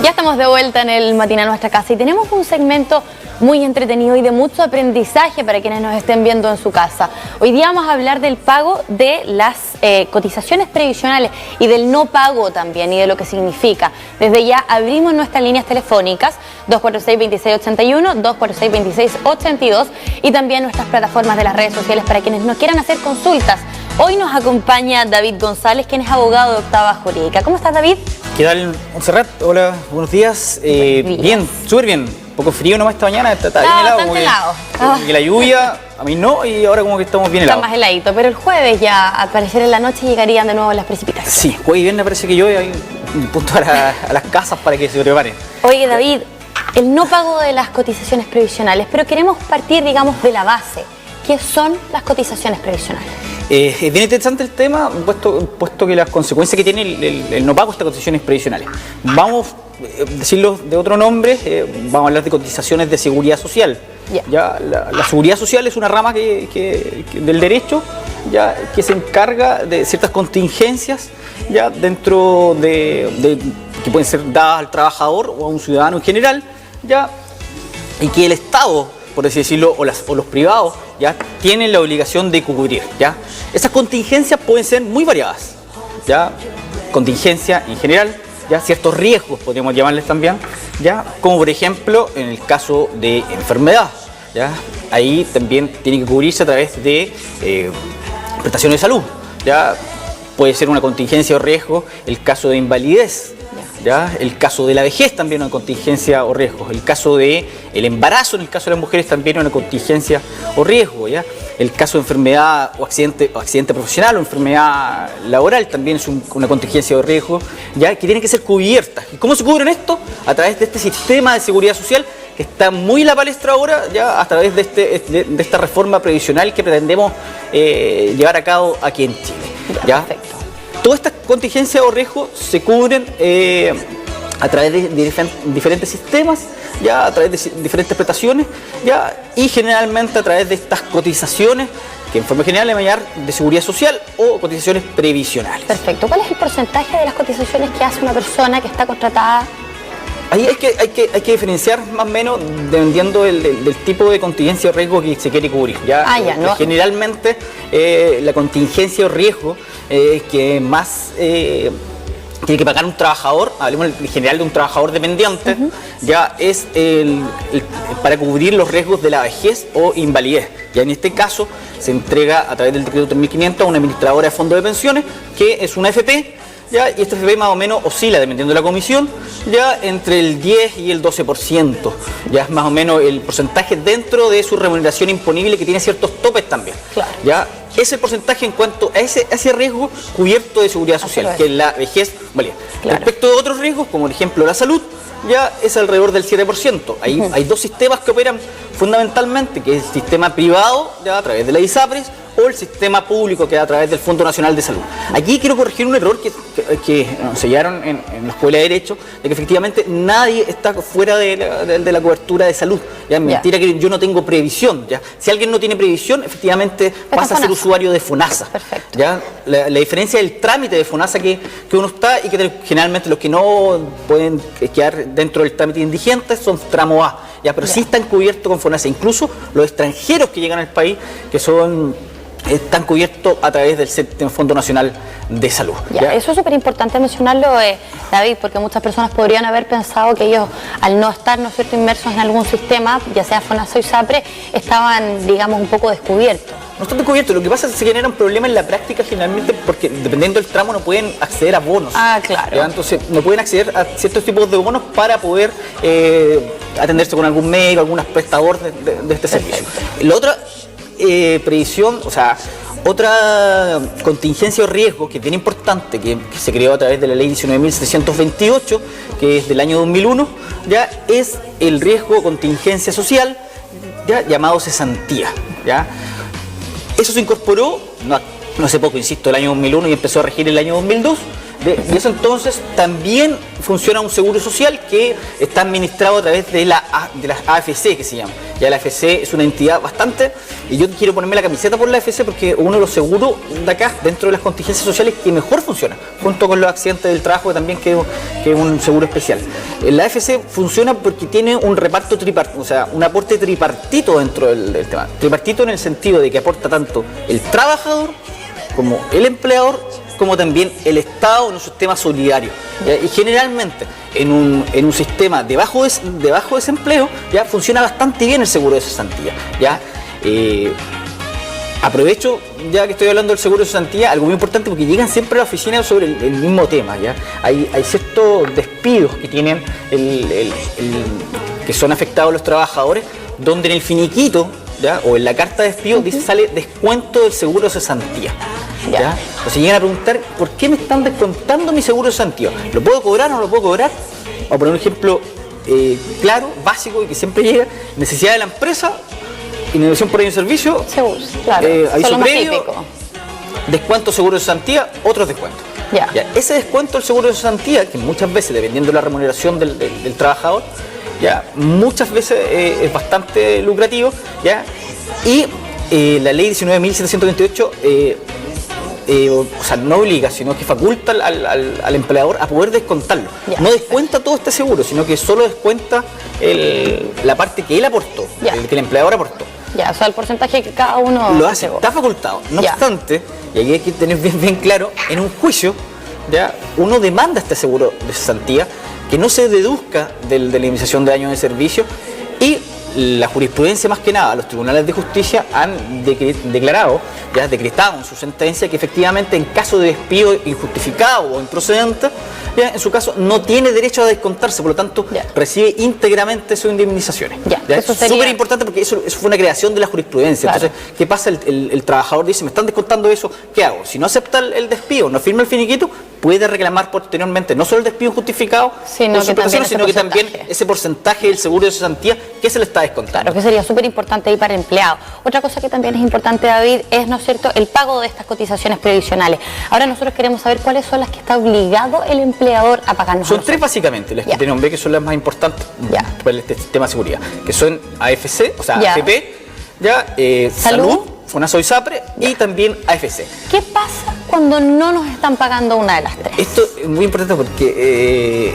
Ya estamos de vuelta en el Matinal Nuestra Casa y tenemos un segmento muy entretenido y de mucho aprendizaje para quienes nos estén viendo en su casa. Hoy día vamos a hablar del pago de las cotizaciones previsionales y del no pago también y de lo que significa. Desde ya abrimos nuestras líneas telefónicas 246-2681, 246-2682 y también nuestras plataformas de las redes sociales para quienes nos quieran hacer consultas. Hoy nos acompaña David González, quien es abogado de Octava Jurídica. ¿Cómo estás, David? ¿Qué tal, Montserrat? Hola, buenos días. Bien, súper bien. Un poco frío nomás esta mañana, está bien helado. Bastante helado. Como que la lluvia, a mí no, y ahora como que estamos bien helados. Está más heladito, pero el jueves ya, al parecer en la noche, llegarían de nuevo las precipitaciones. Sí, jueves y viernes parece que llueve, hay un punto a las casas para que se preparen. Oye, David, el no pago de las cotizaciones previsionales, pero queremos partir, digamos, de la base. ¿Qué son las cotizaciones previsionales? Es bien interesante el tema, puesto que las consecuencias que tiene el no pago de estas cotizaciones previsionales. Vamos a decirlo de otro nombre, vamos a hablar de cotizaciones de seguridad social. Ya, la seguridad social es una rama del derecho que se encarga de ciertas contingencias dentro que pueden ser dadas al trabajador o a un ciudadano en general, y que el Estado, por así decirlo, o los privados, tienen la obligación de cubrir. Esas contingencias pueden ser muy variadas. Contingencia en general, ciertos riesgos, podríamos llamarles también, como por ejemplo en el caso de enfermedad. Ahí también tiene que cubrirse a través de prestaciones de salud. Puede ser una contingencia o riesgo el caso de invalidez. El caso de la vejez también una contingencia o riesgo. El caso del embarazo, en el caso de las mujeres, también una contingencia o riesgo. El caso de enfermedad o accidente profesional o enfermedad laboral también es una contingencia o riesgo, que tienen que ser cubiertas. ¿Y cómo se cubren esto? A través de este sistema de seguridad social que está muy en la palestra ahora, a través de esta reforma previsional que pretendemos llevar a cabo aquí en Chile. Perfecto. Todas estas contingencias o riesgos se cubren a través de diferentes sistemas, a través de diferentes prestaciones, y generalmente a través de estas cotizaciones, que en forma general le van a llamar de seguridad social o cotizaciones previsionales. Perfecto. ¿Cuál es el porcentaje de las cotizaciones que hace una persona que está contratada? Ahí hay que diferenciar más o menos dependiendo del tipo de contingencia o riesgo que se quiere cubrir. No. Generalmente la contingencia o riesgo que más tiene que pagar un trabajador, hablemos en general de un trabajador dependiente, es para cubrir los riesgos de la vejez o invalidez. En este caso se entrega a través del decreto 3500 a una administradora de fondos de pensiones, que es una AFP. Y esta AFP más o menos oscila, dependiendo de la comisión, entre el 10 y el 12%. Es más o menos el porcentaje dentro de su remuneración imponible, que tiene ciertos topes también. Claro. Ese porcentaje en cuanto a ese riesgo cubierto de seguridad social, que es la vejez. Claro. Respecto de otros riesgos, como por ejemplo la salud, es alrededor del 7%. Hay dos sistemas que operan fundamentalmente, que es el sistema privado, a través de la ISAPRES, o el sistema público, que es a través del Fondo Nacional de Salud. Aquí quiero corregir un error que nos sellaron en la Escuela de Derecho, de que efectivamente nadie está fuera de la cobertura de salud. Es mentira que yo no tengo previsión. Si alguien no tiene previsión, efectivamente pasa a ser usuario de FONASA. Perfecto. La diferencia del trámite de FONASA que uno está, y que generalmente los que no pueden quedar dentro del trámite indigente son tramo A. Pero sí están cubiertos con FONASA. Incluso los extranjeros que llegan al país, que están cubiertos a través del Fondo Nacional de Salud. Eso es súper importante mencionarlo, David, porque muchas personas podrían haber pensado que ellos, al no estar, ¿no es cierto?, inmersos en algún sistema, ya sea FONASA o ISAPRE, estaban, digamos, un poco descubiertos. No están descubiertos. Lo que pasa es que se generan problemas en la práctica generalmente porque, dependiendo del tramo, no pueden acceder a bonos. Claro. Entonces, no pueden acceder a ciertos tipos de bonos para poder atenderse con algún médico, algún prestador de este servicio. La otra previsión, otra contingencia o riesgo que es bien importante, que se creó a través de la ley 19.728, que es del año 2001, es el riesgo contingencia social, llamado cesantía. Eso se incorporó no hace poco, insisto, el año 2001, y empezó a regir el año 2002, Y eso entonces también funciona un seguro social que está administrado a través de las AFC, que se llama. Ya la AFC es una entidad bastante, y yo quiero ponerme la camiseta por la AFC porque es uno de los seguros de acá, dentro de las contingencias sociales, que mejor funciona, junto con los accidentes del trabajo, que también que es un seguro especial. La AFC funciona porque tiene un reparto tripartito, o sea, un aporte tripartito dentro del tema. Tripartito en el sentido de que aporta tanto el trabajador como el empleador, como también el Estado en un sistema solidario. ¿Ya? Y generalmente en un sistema de bajo desempleo ya funciona bastante bien el seguro de cesantía. ¿Ya? Aprovecho, ya que estoy hablando del seguro de cesantía, algo muy importante, porque llegan siempre a la oficina sobre el mismo tema. ¿Ya? Hay ciertos despidos que tienen que son afectados los trabajadores, donde en el finiquito, ¿ya? O en la carta de despido dice, sale descuento del seguro de cesantía. ¿Ya? O se llegan a preguntar, ¿por qué me están descontando mi seguro de cesantía? ¿Lo puedo cobrar o no lo puedo cobrar? Vamos a poner un ejemplo claro, básico y que siempre llega: necesidad de la empresa, inhibición por año de servicio, claro, aviso previo, descuento seguro de cesantía, otros descuentos. Ya. Ya, ese descuento del seguro de cesantía, que muchas veces, dependiendo de la remuneración del trabajador, ya muchas veces es bastante lucrativo, ¿ya? Y la ley 19.728 o sea, no obliga, sino que faculta al empleador a poder descontarlo. Ya. No descuenta todo este seguro, sino que solo descuenta la parte que él aportó, que el empleador aportó. Ya, o sea, el porcentaje que cada uno lo hace, está facultado. No obstante, y aquí hay que tener bien claro, en un juicio, ya uno demanda este seguro de cesantía, que no se deduzca de la indemnización de años de servicio, y la jurisprudencia, más que nada, los tribunales de justicia han decretado en su sentencia que efectivamente en caso de despido injustificado o improcedente, ya, en su caso no tiene derecho a descontarse, por lo tanto recibe íntegramente sus indemnizaciones. Es súper importante porque eso fue una creación de la jurisprudencia. Claro. Entonces, ¿qué pasa? El trabajador dice, me están descontando eso, ¿qué hago? Si no acepta el despido, no firma el finiquito, puede reclamar posteriormente no solo el despido injustificado, sino que también ese porcentaje del seguro de cesantía que se le está descontando. Claro, que sería súper importante ahí para el empleado. Otra cosa que también es importante, David, es, ¿no es cierto?, el pago de estas cotizaciones previsionales. Ahora nosotros queremos saber cuáles son las que está obligado el empleador a pagarnos. Son tres básicamente las que tienen que son las más importantes para este sistema de seguridad, que son AFC, o sea, AFP, Salud, FONASA y SAPRE, y también AFC. ¿Qué pasa cuando no nos están pagando una de las tres? Esto es muy importante porque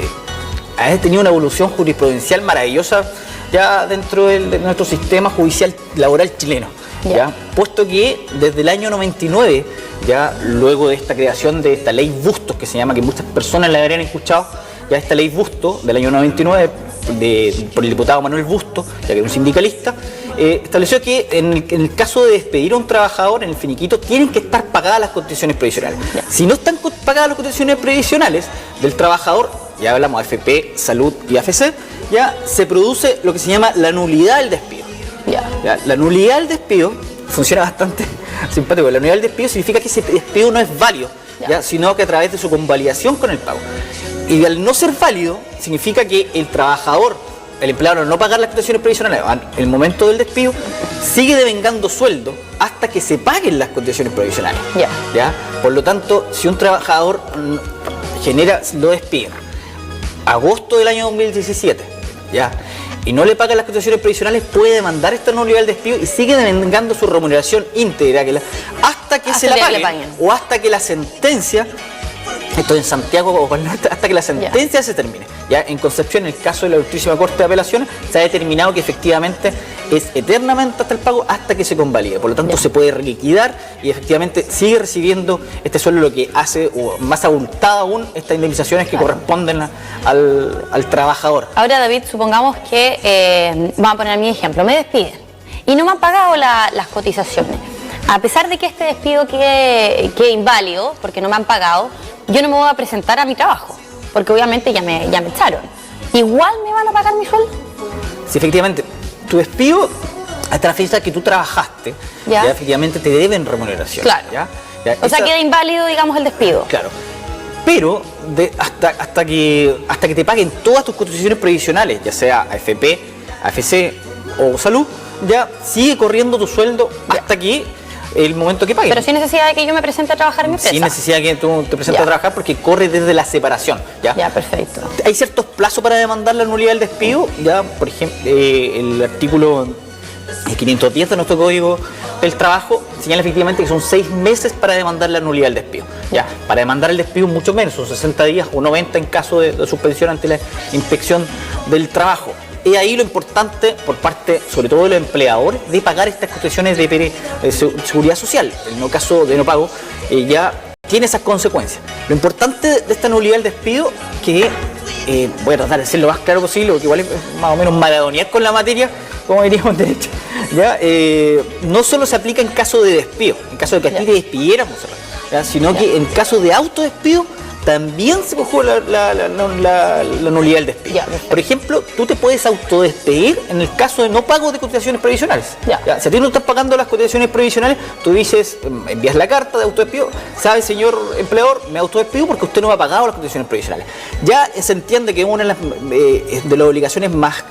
ha tenido una evolución jurisprudencial maravillosa ya dentro de nuestro sistema judicial laboral chileno. ¿Ya? Puesto que desde el año 99, ya luego de esta creación de esta ley Bustos, que se llama, que muchas personas la habrían escuchado, ya esta ley Bustos del año 99 por el diputado Manuel Bustos, ya que era un sindicalista, estableció que en el caso de despedir a un trabajador en el finiquito tienen que estar pagadas las contribuciones previsionales. Si no están pagadas las contribuciones previsionales del trabajador, ya hablamos de AFP, Salud y AFC, ya se produce lo que se llama la nulidad del despido. Ya, la nulidad del despido funciona bastante simpático. La nulidad del despido significa que ese despido no es válido, sino que a través de su convalidación con el pago. Y al no ser válido, significa que el trabajador, el empleado, al no pagar las cotizaciones previsionales en el momento del despido, sigue devengando sueldo hasta que se paguen las cotizaciones previsionales. ¿Ya? Por lo tanto, si un trabajador lo despiden agosto del año 2017, y no le paga las cotizaciones previsionales, puede demandar esta nulidad del despido y sigue devengando su remuneración íntegra hasta que se la paguen, o hasta que la sentencia, esto en Santiago o el norte, hasta que la sentencia se termine. Ya en Concepción, en el caso de la Ultrísima Corte de Apelaciones, se ha determinado que efectivamente es eternamente hasta el pago hasta que se convalide. Por lo tanto, se puede reliquidar y efectivamente sigue recibiendo este sueldo, lo que hace más abultada aún estas indemnizaciones que corresponden al trabajador. Ahora, David, supongamos que, vamos a poner mi ejemplo, me despiden y no me han pagado las cotizaciones. A pesar de que este despido quede inválido, porque no me han pagado, yo no me voy a presentar a mi trabajo, porque obviamente ya me echaron. ¿Igual me van a pagar mi sueldo? Sí, efectivamente. Tu despido, hasta la fecha que tú trabajaste, ya efectivamente te deben remuneración. Claro. O sea, queda inválido, digamos, el despido. Claro. Pero hasta que te paguen todas tus cotizaciones previsionales, ya sea AFP, AFC o Salud, ya sigue corriendo tu sueldo hasta que el momento que pague. Pero sin necesidad de que yo me presente a trabajar en mi empresa. Sin necesidad de que tú te presentes a trabajar, porque corre desde la separación. Ya, perfecto. Hay ciertos plazos para demandar la nulidad del despido. Ya, por ejemplo, el artículo 510 de nuestro Código del Trabajo señala efectivamente que son 6 meses para demandar la nulidad del despido. Ya, para demandar el despido mucho menos, son 60 días o 90 en caso de suspensión ante la inspección del trabajo. Y ahí lo importante por parte, sobre todo de los empleadores, de pagar estas cotizaciones de seguridad social. En el caso de no pago, ya tiene esas consecuencias. Lo importante de esta nulidad del despido, que voy a tratar de ser lo más claro posible, porque igual es más o menos maradonear con la materia, como diríamos en derecho, ¿ya? No solo se aplica en caso de despido, en caso de que a ti te despidiéramos, ¿ya? Sino que en caso de autodespido también se cogió la nulidad del despido. Por ejemplo, tú te puedes autodespedir en el caso de no pago de cotizaciones previsionales. Si a ti no estás pagando las cotizaciones previsionales, tú dices, envías la carta de autodespido, sabe, señor empleador, me autodespido porque usted no ha pagado las cotizaciones previsionales. Ya se entiende que una de las obligaciones más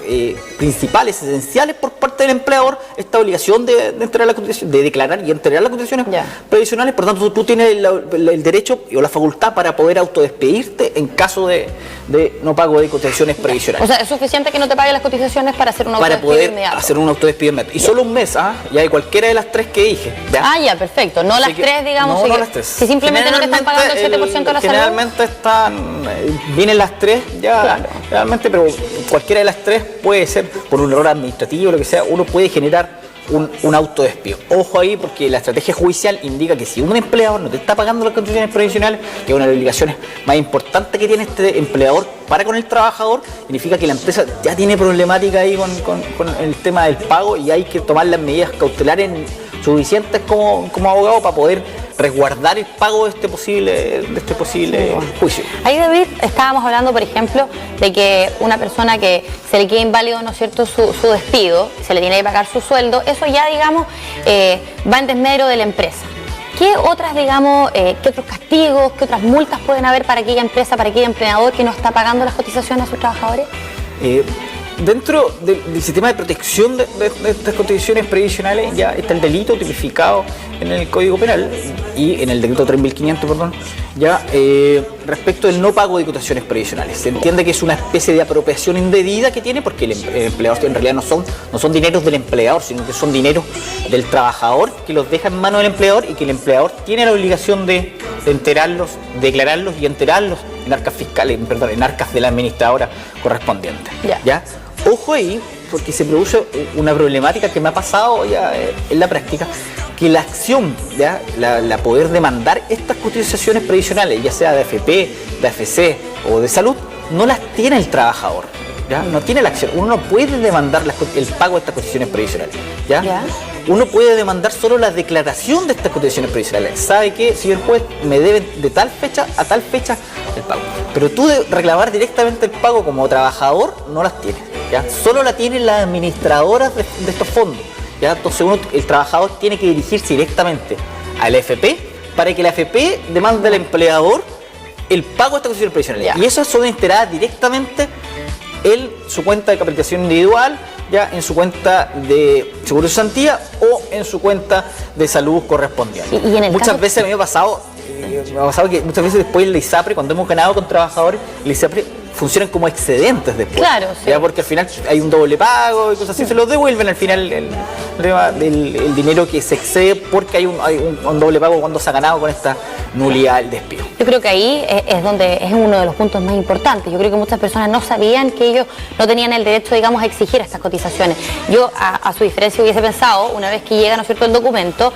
principales, esenciales por parte del empleador, esta obligación de entregar la cotización, de declarar y entregar las cotizaciones previsionales. Por tanto, tú tienes el derecho o la facultad para poder autodespedirte en caso de no pago de cotizaciones previsionales. O sea, es suficiente que no te paguen las cotizaciones para hacer un autodespido inmediato. Para poder hacer un autodespido inmediato. Y solo un mes, ya de cualquiera de las 3 que dije. ¿Ya? Perfecto. No las 3, digamos. No las 3. Si simplemente no te están pagando el 7% de la salud. Generalmente vienen las 3 ya, realmente, pero cualquiera de las 3 puede ser por un error administrativo o lo que sea, uno puede generar un autodespido. Ojo ahí, porque la estrategia judicial indica que si un empleador no te está pagando las contribuciones previsionales, que es una de las obligaciones más importantes que tiene este empleador para con el trabajador, significa que la empresa ya tiene problemática ahí con el tema del pago y hay que tomar las medidas cautelares suficientes como abogado para poder resguardar el pago de este posible juicio. Ahí, David, estábamos hablando, por ejemplo, de que una persona que se le queda inválido, ¿no es cierto?, su despido, se le tiene que pagar su sueldo, eso ya, digamos, va en desmedro de la empresa. ¿Qué otras, digamos, qué otros castigos, qué otras multas pueden haber para aquella empresa, para aquel empleador que no está pagando las cotizaciones a sus trabajadores? Dentro del sistema de protección de estas contribuciones previsionales ya está el delito tipificado en el Código Penal y en el decreto 3500, perdón, ya respecto del no pago de cotizaciones previsionales. Se entiende que es una especie de apropiación indebida que tiene, porque el empleador en realidad no son dineros del empleador, sino que son dineros del trabajador que los deja en manos del empleador y que el empleador tiene la obligación de enterarlos, declararlos y enterarlos en arcas fiscales, en arcas de la administradora correspondiente. ¿Ya? Ojo ahí, porque se produce una problemática que me ha pasado ya en la práctica, que la acción, ¿ya? La poder demandar estas cotizaciones previsionales, ya sea de AFP, de AFC o de salud, no las tiene el trabajador. ¿Ya? No tiene la acción. Uno no puede demandar el pago de estas cotizaciones previsionales. ¿Ya? Uno puede demandar solo la declaración de estas cotizaciones previsionales. ¿Sabe qué, señor juez? Me deben de tal fecha a tal fecha el pago. Pero tú de reclamar directamente el pago como trabajador no las tienes. ¿Ya? Solo la tienen las administradoras de estos fondos. ¿Ya? Entonces el trabajador tiene que dirigirse directamente a la AFP para que la AFP demande al empleador el pago de estas cotizaciones previsionales. Y esas son enteradas directamente en su cuenta de capitalización individual, ya en su cuenta de seguro de cesantía o en su cuenta de salud correspondiente. Muchas veces a mí me ha pasado que muchas veces después el ISAPRE, cuando hemos ganado con trabajadores, el ISAPRE funcionan como excedentes después. Claro, sí. ¿Ya? Porque al final hay un doble pago y cosas así, se los devuelven al final el dinero que se excede porque hay un doble pago cuando se ha ganado con esta nulidad del despido. Yo creo que ahí es donde es uno de los puntos más importantes. Yo creo que muchas personas no sabían que ellos no tenían el derecho, digamos, a exigir estas cotizaciones. Yo, a su diferencia, hubiese pensado, una vez que llega, ¿no es cierto?, el documento,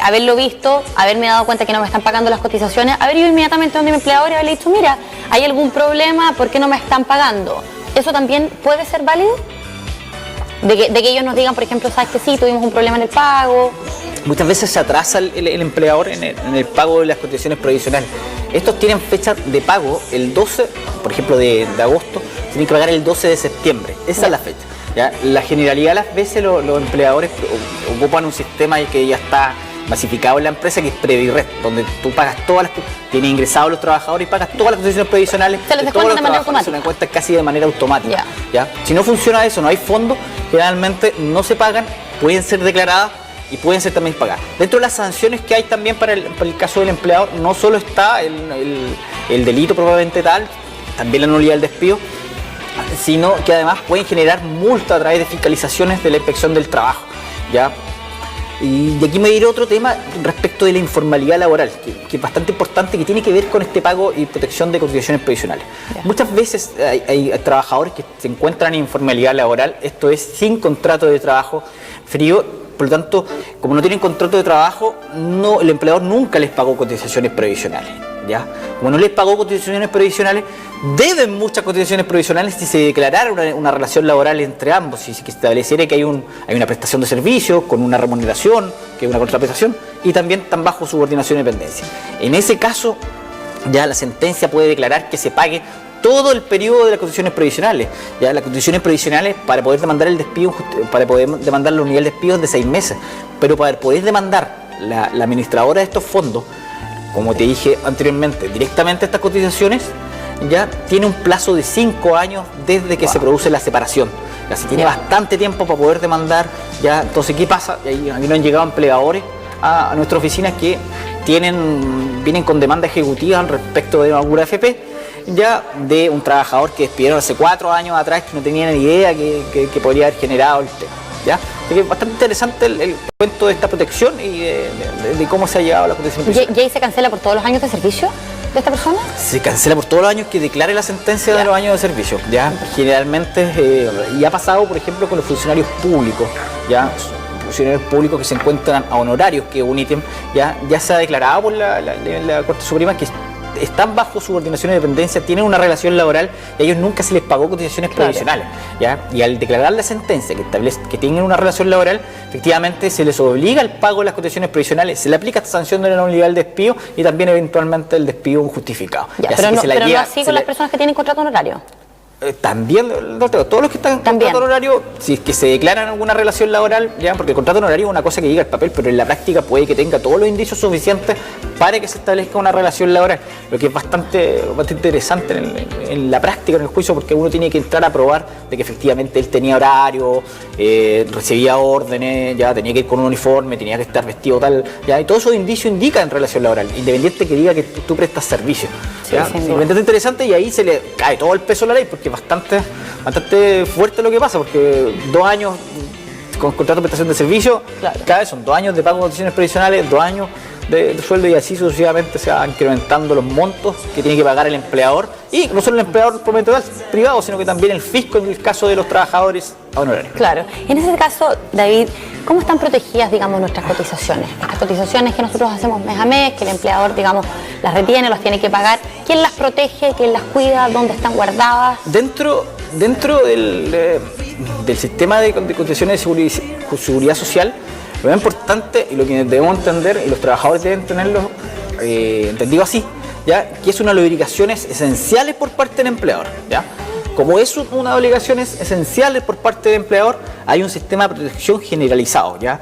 haberlo visto, haberme dado cuenta que no me están pagando las cotizaciones, haber ido inmediatamente donde mi empleador y haberle dicho, mira, hay algún problema, ¿por qué no me están pagando? ¿Eso también puede ser válido? De que ellos nos digan, por ejemplo, sabes que sí, tuvimos un problema en el pago. Muchas veces se atrasa el empleador en el pago de las cotizaciones previsionales. Estos tienen fecha de pago el 12, por ejemplo, de agosto, tienen que pagar el 12 de septiembre. Esa es la fecha. ¿Ya? La generalidad de las veces los empleadores ocupan un sistema que ya está masificado en la empresa, que es Previrest, donde tú pagas tienes ingresados los trabajadores y pagas todas las cotizaciones previsionales de todos los trabajadores. Es una cuenta casi de manera automática. ¿Ya? Si no funciona eso, no hay fondos, generalmente no se pagan, pueden ser declaradas y pueden ser también pagadas. Dentro de las sanciones que hay también para el caso del empleador, no solo está el delito probablemente tal, también la nulidad del despido, sino que además pueden generar multa a través de fiscalizaciones de la inspección del trabajo, ¿ya? Y aquí me diré otro tema respecto de la informalidad laboral, que es bastante importante, que tiene que ver con este pago y protección de cotizaciones previsionales. Muchas veces hay trabajadores que se encuentran en informalidad laboral, esto es sin contrato de trabajo frío, por lo tanto, como no tienen contrato de trabajo, el empleador nunca les pagó cotizaciones previsionales. ¿Ya? Como no les pagó cotizaciones previsionales, deben muchas cotizaciones previsionales si se declarara una relación laboral entre ambos, si se estableciera que hay una prestación de servicio con una remuneración, que es una contraprestación, y también están bajo subordinación y dependencia. En ese caso, ya la sentencia puede declarar que se pague todo el periodo de las cotizaciones previsionales. Ya las cotizaciones previsionales, para poder demandar el despido, para poder demandar los niveles de despido es de 6 meses, pero para poder demandar la administradora de estos fondos, como te dije anteriormente, directamente estas cotizaciones, ya tiene un plazo de 5 años desde que se produce la separación. Ya se tiene bastante tiempo para poder demandar. Ya, entonces, ¿qué pasa? Aquí nos han llegado empleadores a nuestra oficina que vienen con demanda ejecutiva al respecto de alguna AFP, ya de un trabajador que despidieron hace 4 años atrás, que no tenían ni idea que podría haber generado el tema. ¿Ya? Así que es bastante interesante el cuento de esta protección y de cómo se ha llegado a la protección. ¿Y ahí se cancela por todos los años de servicio de esta persona? Se cancela por todos los años que declare la sentencia de los años de servicio. ¿Ya? Generalmente, y ha pasado, por ejemplo, con los funcionarios públicos, ¿ya? Funcionarios públicos que se encuentran a honorarios, que un ítem ya se ha declarado por la Corte Suprema que están bajo subordinación y dependencia, tienen una relación laboral y a ellos nunca se les pagó cotizaciones previsionales, ¿ya? Y al declarar la sentencia que establece que tienen una relación laboral, efectivamente se les obliga al pago de las cotizaciones previsionales, se le aplica esta sanción de la nulidad del despido y también eventualmente el despido injustificado. Pero no así con las personas que tienen contrato honorario. También, todos los que están en contrato honorario, si es que se declaran alguna relación laboral, ya, porque el contrato honorario es una cosa que llega al papel, pero en la práctica puede que tenga todos los indicios suficientes para que se establezca una relación laboral, lo que es bastante interesante en la práctica, en el juicio, porque uno tiene que entrar a probar de que efectivamente él tenía horario, recibía órdenes, ya tenía que ir con un uniforme, tenía que estar vestido tal, ya, y todos esos indicios indican relación laboral, independiente que diga que tú prestas servicio. ¿Ya? Sí, bastante interesante, y ahí se le cae todo el peso a la ley, porque es bastante fuerte lo que pasa, porque 2 años con contrato de prestación de servicio, cada vez son 2 años de pago de cotizaciones previsionales, 2 años de sueldo, y así sucesivamente se van incrementando los montos que tiene que pagar el empleador, y no solo el empleador propiamente privado, sino que también el fisco en el caso de los trabajadores honorarios. Claro. En ese caso, David, ¿cómo están protegidas, digamos, nuestras cotizaciones? Estas cotizaciones que nosotros hacemos mes a mes, que el empleador, digamos, las retiene, los tiene que pagar. ¿Quién las protege? ¿Quién las cuida? ¿Dónde están guardadas? Dentro del sistema de cotizaciones de seguridad social, lo más importante y lo que debemos entender, y los trabajadores deben tenerlo entendido así, ¿ya? Que es unas obligaciones esenciales por parte del empleador, ¿ya? Como es unas obligaciones esenciales por parte del empleador, hay un sistema de protección generalizado, ¿ya?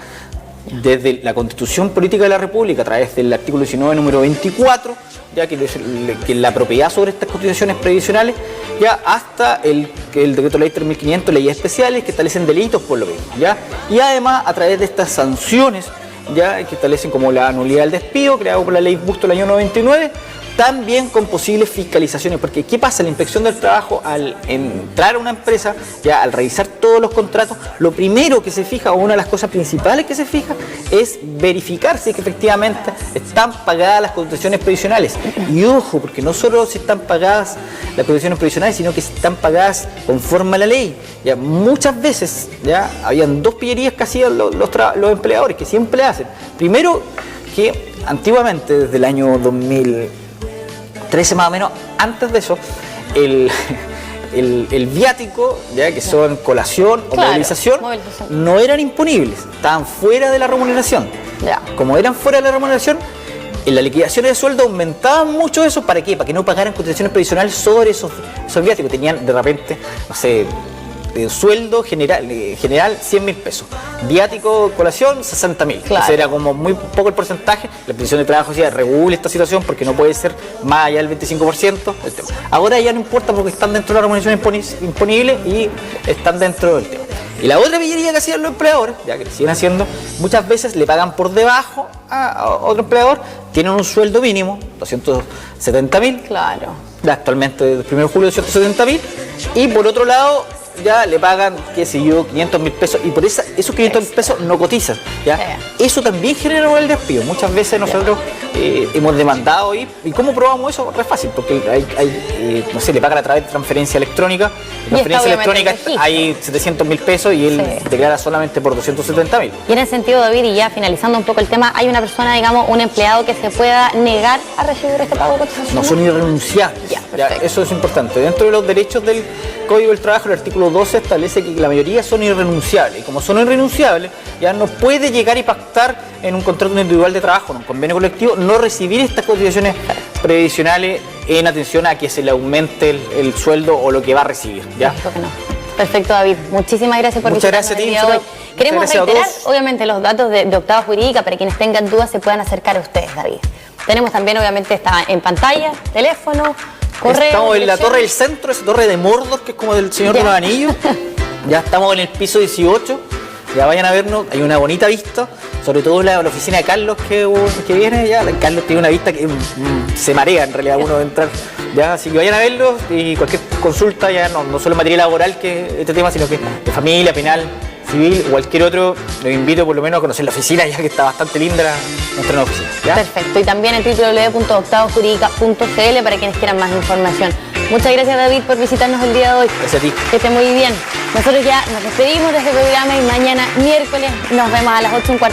Desde la Constitución Política de la República, a través del artículo 19, número 24, ya que la propiedad sobre estas cotizaciones previsionales, ya hasta el decreto ley 3500, leyes especiales que establecen delitos por lo mismo, ya, y además a través de estas sanciones, ya, que establecen como la nulidad del despido, creado por la ley Busto del año 99, también con posibles fiscalizaciones, porque ¿qué pasa? La inspección del trabajo, al entrar a una empresa, ya al revisar todos los contratos, lo primero que se fija, o una de las cosas principales que se fija, es verificar si es que efectivamente están pagadas las cotizaciones previsionales. Y ojo, porque no solo si están pagadas las cotizaciones previsionales, sino que si están pagadas conforme a la ley. Ya muchas veces ya habían 2 pillerías que hacían los empleadores, que siempre hacen. Primero, que antiguamente, desde el año 2013 más o menos, antes de eso, el viático, ya que son colación o movilización, no eran imponibles, estaban fuera de la remuneración. Como eran fuera de la remuneración, en las liquidaciones de sueldo aumentaban mucho eso. ¿Para qué? Para que no pagaran cotizaciones previsionales sobre esos viáticos. Tenían de repente, no sé, sueldo general 100.000 pesos, viático, colación 60.000. Entonces era como muy poco el porcentaje. La Inspección de Trabajo decía, regule esta situación porque no puede ser más allá del 25% del tema. Ahora ya no importa porque están dentro de la remuneración imponible y están dentro del tema. Y la otra pillería que hacían los empleadores, ya que lo siguen haciendo, muchas veces le pagan por debajo a otro empleador, tienen un sueldo mínimo, 270.000. Claro. Actualmente, desde el 1 de julio, 270.000. Y por otro lado, ya le pagan, qué sé yo, 500.000 pesos. Y por esos 500.000 pesos no cotizan. ¿Ya? Sí. Eso también genera el despido. Muchas veces nosotros hemos demandado. ¿Y cómo probamos eso? Es fácil, porque no sé, le pagan a través de transferencia electrónica. Transferencia electrónica hay 700.000 pesos y él declara solamente por 270.000. Y en ese sentido, David, y ya finalizando un poco el tema, ¿hay una persona, digamos, un empleado que se pueda negar a recibir este pago de cotización? No, son irrenunciables. Ya, eso es importante. Dentro de los derechos del Código del Trabajo, el artículo 12 establece que la mayoría son irrenunciables. Y como son irrenunciables, ya no puede llegar y pactar en un contrato individual de trabajo, en un convenio colectivo, no recibir estas cotizaciones previsionales en atención a que se le aumente el sueldo o lo que va a recibir. ¿Ya? Que no. Perfecto, David. Muchísimas gracias por visitarnos el día de hoy. Queremos reiterar, obviamente, los datos de Octava Jurídica para quienes tengan dudas se puedan acercar a ustedes, David. Tenemos también, obviamente, está en pantalla, teléfono, correo. Estamos en la Torre del Centro, esa Torre de Mordor, que es como del Señor de los Anillos. Ya estamos en el piso 18. Ya vayan a vernos, hay una bonita vista, sobre todo la oficina de Carlos que viene. Ya Carlos tiene una vista que se marea en realidad uno de entrar. Ya, así que vayan a verlos y cualquier consulta, ya no solo en materia laboral que este tema, sino que de familia, penal, civil o cualquier otro, los invito por lo menos a conocer la oficina, ya que está bastante linda nuestra oficina. ¿Ya? Perfecto, y también en www.octavajuridica.cl para quienes quieran más información. Muchas gracias, David, por visitarnos el día de hoy. Gracias a ti. Que esté muy bien. Nosotros ya nos despedimos de este programa y mañana miércoles nos vemos a las 8:15.